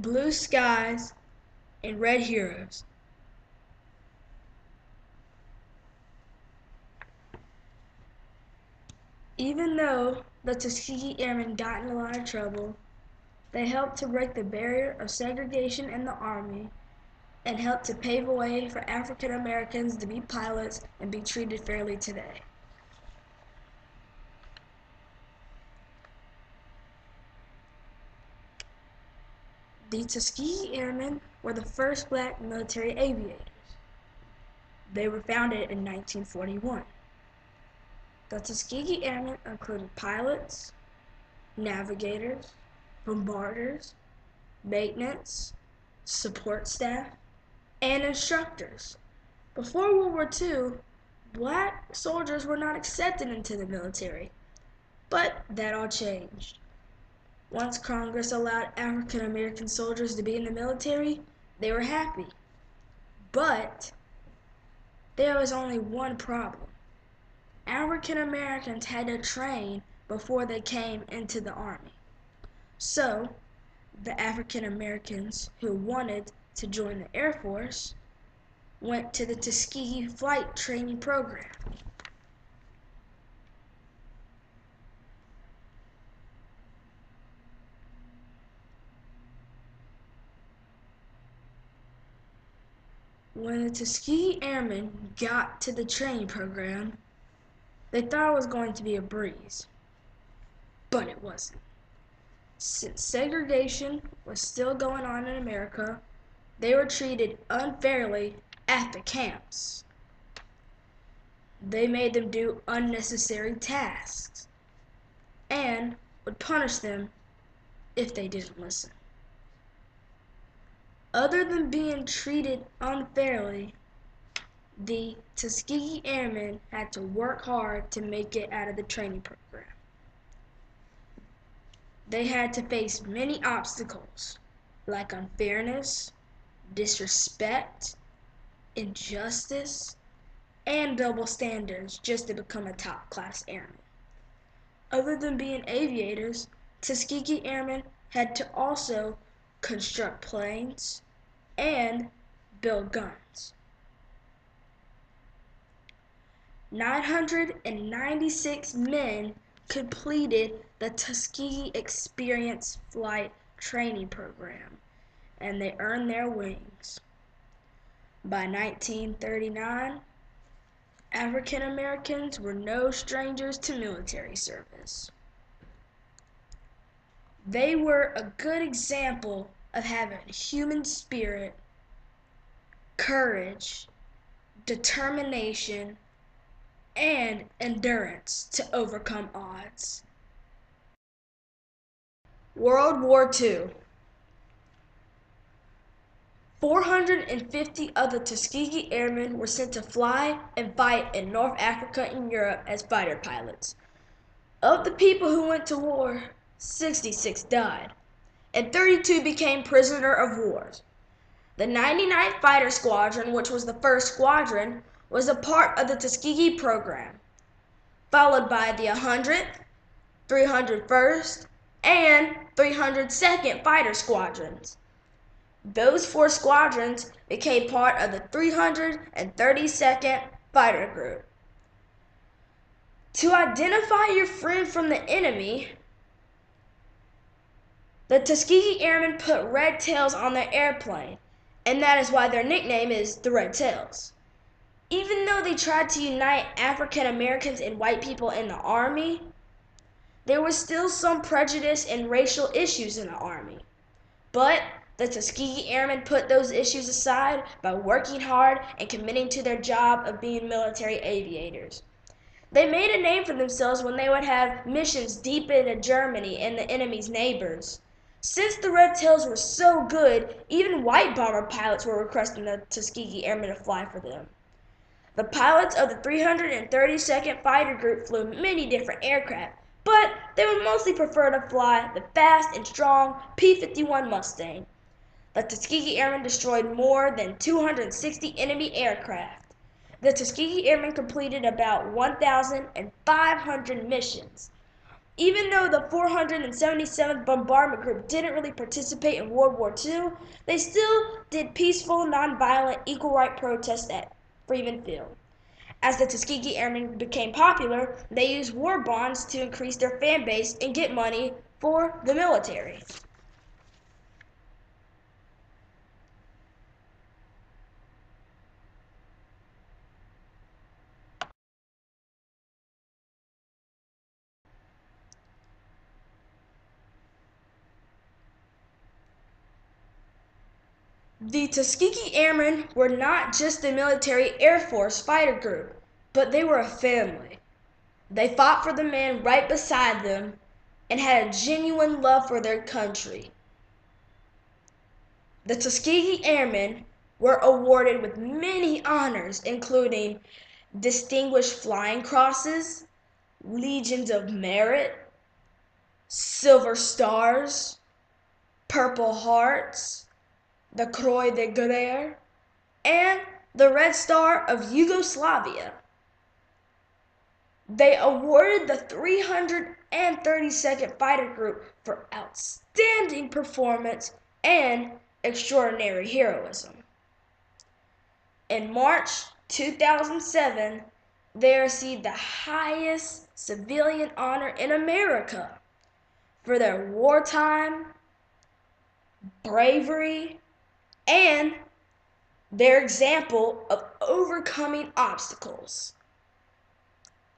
blue skies, and red heroes. Even though the Tuskegee Airmen got in a lot of trouble, they helped to break the barrier of segregation in the Army and helped to pave a way for African Americans to be pilots and be treated fairly today. The Tuskegee Airmen were the first black military aviators. They were founded in 1941. The Tuskegee Airmen included pilots, navigators, bombarders, maintenance, support staff, and instructors. Before World War II, black soldiers were not accepted into the military, but that all changed. Once Congress allowed African American soldiers to be in the military, they were happy. But there was only one problem. African Americans had to train before they came into the Army. So, the African Americans who wanted to join the Air Force went to the Tuskegee Flight Training Program. When the Tuskegee Airmen got to the training program, they thought it was going to be a breeze, but it wasn't. Since segregation was still going on in America, they were treated unfairly at the camps. They made them do unnecessary tasks and would punish them if they didn't listen. Other than being treated unfairly, the Tuskegee Airmen had to work hard to make it out of the training program. They had to face many obstacles, like unfairness, disrespect, injustice, and double standards just to become a top-class airman. Other than being aviators, Tuskegee Airmen had to also construct planes and build guns. 996 men completed the Tuskegee Experience Flight Training Program, and they earned their wings. By 1939, African Americans were no strangers to military service. They were a good example of having human spirit, courage, determination, and endurance to overcome odds. World War II. 450 other Tuskegee Airmen were sent to fly and fight in North Africa and Europe as fighter pilots. Of the people who went to war, 66 died, and 32 became prisoners of war. The 99th Fighter Squadron, which was the first squadron, was a part of the Tuskegee program, followed by the 100th, 301st, and 302nd Fighter Squadrons. Those four squadrons became part of the 332nd Fighter Group. To identify your friend from the enemy, the Tuskegee Airmen put red tails on their airplane, and that is why their nickname is the Red Tails. Even though they tried to unite African Americans and white people in the Army, there was still some prejudice and racial issues in the Army. But the Tuskegee Airmen put those issues aside by working hard and committing to their job of being military aviators. They made a name for themselves when they would have missions deep into Germany and the enemy's neighbors. Since the Red Tails were so good, even white bomber pilots were requesting the Tuskegee Airmen to fly for them. The pilots of the 332nd Fighter Group flew many different aircraft, but they would mostly prefer to fly the fast and strong P-51 Mustang. The Tuskegee Airmen destroyed more than 260 enemy aircraft. The Tuskegee Airmen completed about 1,500 missions. Even though the 477th Bombardment Group didn't really participate in World War II, they still did peaceful, nonviolent, equal right protests at Freeman Field. As the Tuskegee Airmen became popular, they used war bonds to increase their fan base and get money for the military. The Tuskegee Airmen were not just a military Air Force fighter group, but they were a family. They fought for the man right beside them and had a genuine love for their country. The Tuskegee Airmen were awarded with many honors, including Distinguished Flying Crosses, Legions of Merit, Silver Stars, Purple Hearts, the Croix de Guerre, and the Red Star of Yugoslavia. They awarded the 332nd Fighter Group for outstanding performance and extraordinary heroism. In March 2007, they received the highest civilian honor in America for their wartime bravery and their example of overcoming obstacles.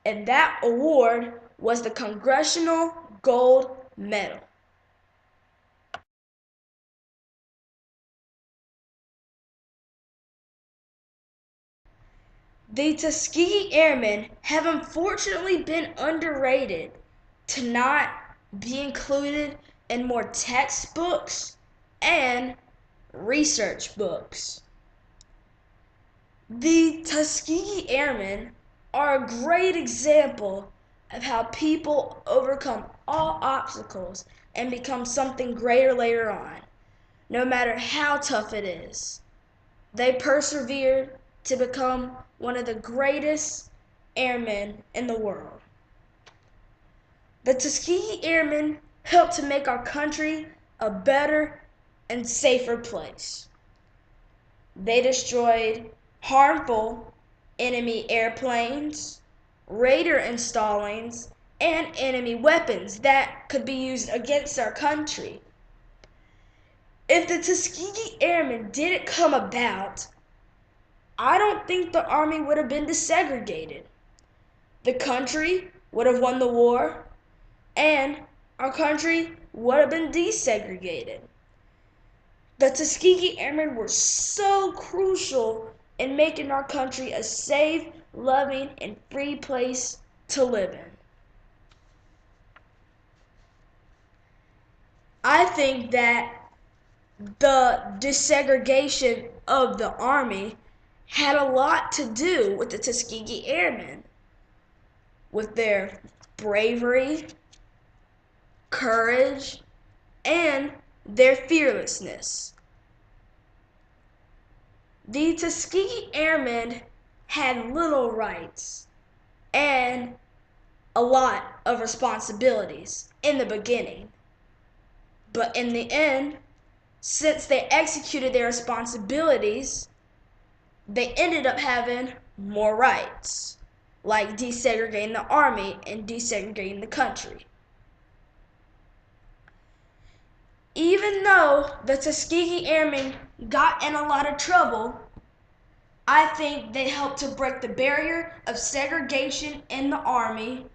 And that award was the Congressional Gold Medal. The Tuskegee Airmen have unfortunately been underrated to not be included in more textbooks and research books. The Tuskegee Airmen are a great example of how people overcome all obstacles and become something greater later on, no matter how tough it is. They persevered to become one of the greatest airmen in the world. The Tuskegee Airmen helped to make our country a better and safer place. They destroyed harmful enemy airplanes, radar installings, and enemy weapons that could be used against our country. If the Tuskegee Airmen didn't come about, I don't think the Army would have been desegregated. The country would have won the war, and our country would have been desegregated. The Tuskegee Airmen were so crucial in making our country a safe, loving, and free place to live in. I think that the desegregation of the Army had a lot to do with the Tuskegee Airmen, with their bravery, courage, and their fearlessness. The Tuskegee Airmen had little rights and a lot of responsibilities in the beginning. But in the end, since they executed their responsibilities, they ended up having more rights, like desegregating the Army and desegregating the country. Even though the Tuskegee Airmen got in a lot of trouble, I think they helped to break the barrier of segregation in the Army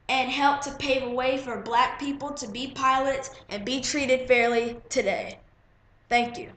and helped to pave a way for black people to be pilots and be treated fairly today. Thank you.